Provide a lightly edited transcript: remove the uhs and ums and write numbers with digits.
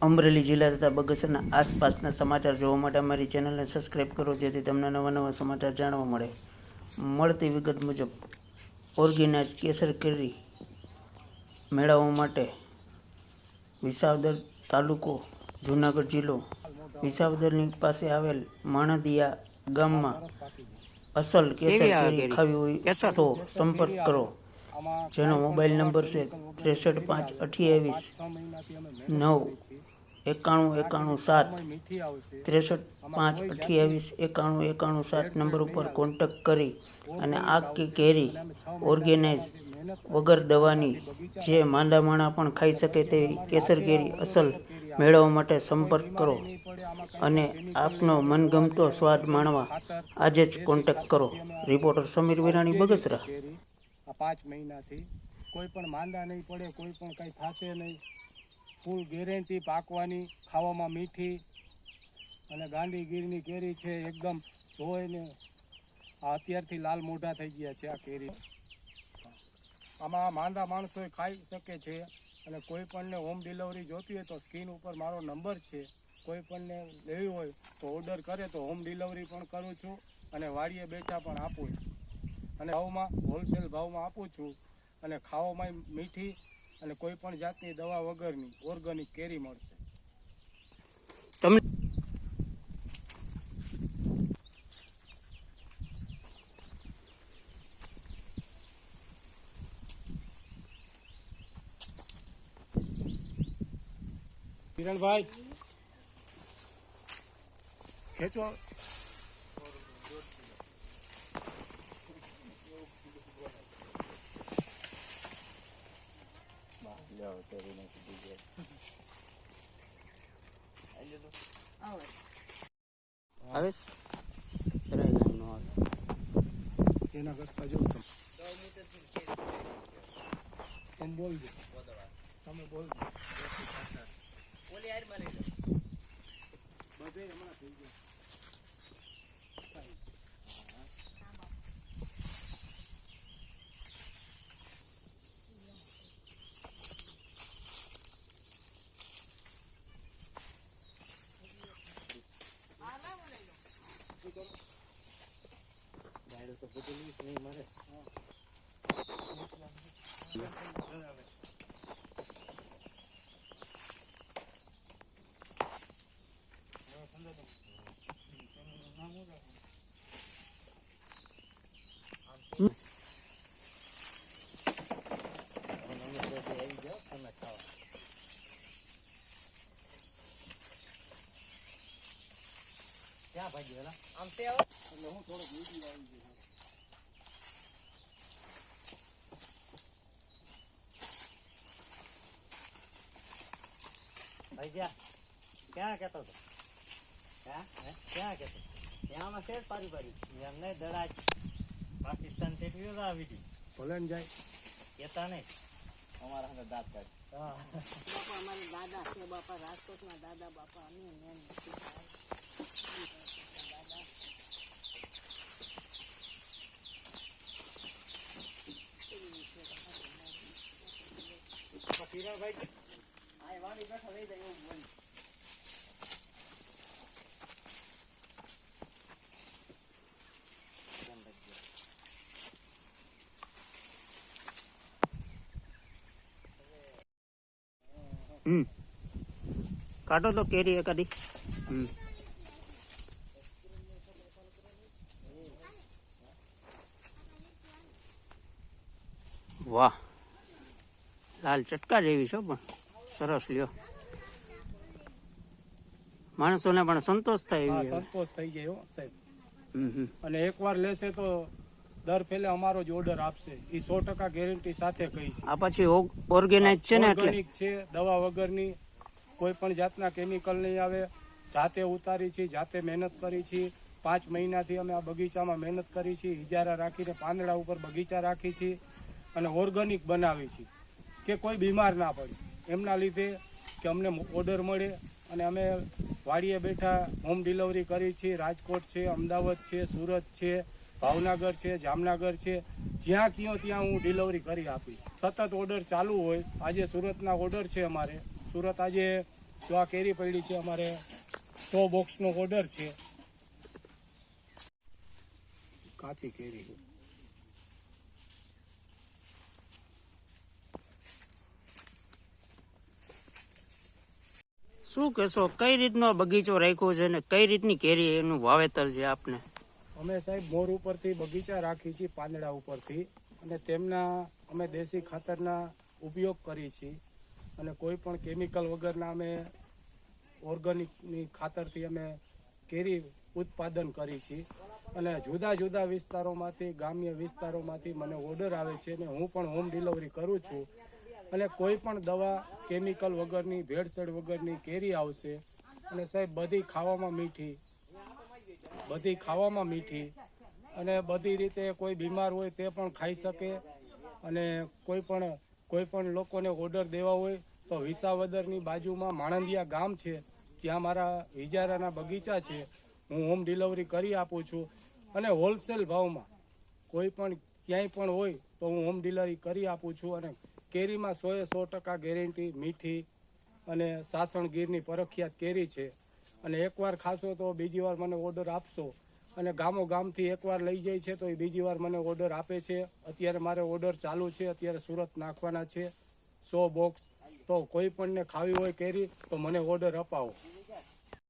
અમરેલી જિલ્લા તથા બગસરના આસપાસના સમાચાર જોવા માટે અમારી ચેનલને સબસ્ક્રાઈબ કરો, જેથી તમને નવા નવા સમાચાર જાણવા મળે. મળતી વિગત મુજબ ઓર્ગેનાઇઝ કેસર કેરી મેળવવા માટે વિસાવદર તાલુકો, જૂનાગઢ જિલ્લો, વિસાવદરની પાસે આવેલ માણદિયા ગામમાં અસલ કેસર કેરી ખાવી હોય તો સંપર્ક કરો, જેનો મોબાઈલ નંબર છે 6358919197 નંબર ઉપર કોન્ટેક્ટ કરી અને આ કેરી ઓર્ગેનાઇઝ વગર દવાની, જે માંદા માણા પણ ખાઈ શકે તેવી કેસર કેરી અસલ મેળવવા માટે સંપર્ક કરો અને આપનો મનગમતો સ્વાદ માણવા આજે જ કોન્ટેક્ટ કરો. રિપોર્ટર સમીર વિરાણી, બગસરા. 5 મહિનાથી કોઈ પણ માંદા નહીં પડે, કોઈ પણ કંઈ થશે નહીં. ફૂલ ગેરંટી પાકવાની, ખાવામાં મીઠી અને ગાંડીગીરની કેરી છે. એકદમ જોઈને અત્યારથી લાલ મોઢા થઈ ગયા છે આ કેરી. આમાં માંદા માણસો ખાઈ શકે છે. અને કોઈ પણને હોમ ડિલિવરી જોતી હોય તો સ્ક્રીન ઉપર મારો નંબર છે. કોઈ પણને લેવી હોય તો ઓર્ડર કરે તો હોમ ડિલિવરી પણ કરું છું અને વાડીએ બેઠા પણ આપું છું. અને ભાવમાં હોલસેલ ભાવમાં આપું છું. અને ખાવામાં મીઠી અને કોઈ પણ જાતની દવા વગરની ઓર્ગેનિક કેરી મળશે. તમને કિરણભાઈ ખેંચો. આવે એના કરતા જો તમે બોલજો, તમે બોલજો. બધે હમણાં થઈ ગયું. તો બધું નહીં મારે. ક્યાં ભાઈ ગયો આમ તે આવો એટલે હું થોડોક મીઠી આવી ગયો. ભાઈ ક્યાં કહેતો હતો? ક્યાં કહેતો? ત્યાંમાં શેર પાડી એમ નહીં દડા પાકિસ્તાન થી આવી હતી. ભલે ને જાય કહેતા નહીં અમારા સાથે દાંત કાઢ. બાપા અમારા દાદા છે, બાપા રાજકોટના દાદા, બાપા અમે કિરણભાઈ આ વાણી બેઠા રહી જાય એવું બોલી. કાઢો તો કેરી એકાદી. વાહ, લાલ ચટકા જેવી છે પણ સરસ. લ્યો, માણસોને પણ સંતોષ થાય. સંતોષ થઈ જાય હો સાહેબ. અને એકવાર લેશે તો દર પહેલે અમારો જ ઓર્ડર આપશે. એ 100% ગેરંટી સાથે કહી છે. આ પછી ઓર્ગેનાઇઝ છે ને, ઓર્ગેનિક છે, દવા વગરની, કોઈ પણ જાતના કેમિકલ નહીં આવે. જાતે ઉતારી છે, જાતે મહેનત કરી છે. 5 મહિનાથી અમે આ બગીચામાં મહેનત કરી છે. ઇજારા રાખીને પાંદડા ઉપર બગીચા રાખી છે અને ઓર્ગેનિક બનાવી છે કે કોઈ બીમાર ના પડે. એમના લીધે કે અમને ઓર્ડર મળે અને અમે વાડીએ બેઠા હોમ ડિલિવરી કરી છે. રાજકોટ છે, અમદાવાદ છે, સુરત છે, ભાવનગર છે, જામનગર છે, જ્યાં કયો ત્યાં હું ડિલિવરી કરી આપીશ. સતત ઓર્ડર ચાલુ હોય. આજે સુરતના ઓર્ડર છે અમારે. સુરત આજે તો આ કેરી પડી છે, અમારે 100 બોક્સનો ઓર્ડર છે. કાચી કેરી છે. શું કહેશો, કઈ રીતનો બગીચો રાખ્યો છે ને કઈ રીતની કેરી એનું વાવેતર છે આપને? અમે સાહેબ મોર ઉપરથી બગીચા રાખી છીએ, પાંદડા ઉપરથી, અને તેમના અમે દેશી ખાતરના ઉપયોગ કરી છીએ અને કોઈ પણ કેમિકલ વગરના અમે ઓર્ગેનિકની ખાતરથી અમે કેરી ઉત્પાદન કરી છીએ. અને જુદા જુદા વિસ્તારોમાંથી, ગ્રામ્ય વિસ્તારોમાંથી મને ઓર્ડર આવે છે અને હું પણ હોમ ડિલિવરી કરું છું. અને કોઈ પણ દવા કેમિકલ વગરની, ભેળસેળ વગરની કેરી આવશે. અને સાહેબ બધી ખાવામાં મીઠી અને બધી રીતે કોઈ બીમાર હોય તે પણ ખાઈ શકે. અને કોઈ પણ લોકોને ઓર્ડર દેવા હોય તો વિસાવદરની બાજુમાં માણંદિયા ગામ છે, ત્યાં મારા વિજારાના બગીચા છે, હું હોમ ડિલિવરી કરી આપું છું. અને હોલસેલ ભાવમાં કોઈ પણ ક્યાંય પણ હોય તો હું હોમ ડિલિવરી કરી આપું છું. અને કેરીમાં 100% ગેરંટી, મીઠી અને સાસણગીરની પ્રખ્યાત કેરી છે. અને એકવાર ખાશો તો બીજી વાર મને ઓર્ડર આપશો. અને ગામોગામથી એકવાર લઈ જાય છે તો એ બીજી વાર મને ઓર્ડર આપે છે. અત્યારે મારે ઓર્ડર ચાલુ છે, અત્યારે સુરત નાખવાના છે 100 બોક્સ. તો કોઈ પણને ખાવી હોય કેરી તો મને ઓર્ડર અપાવો.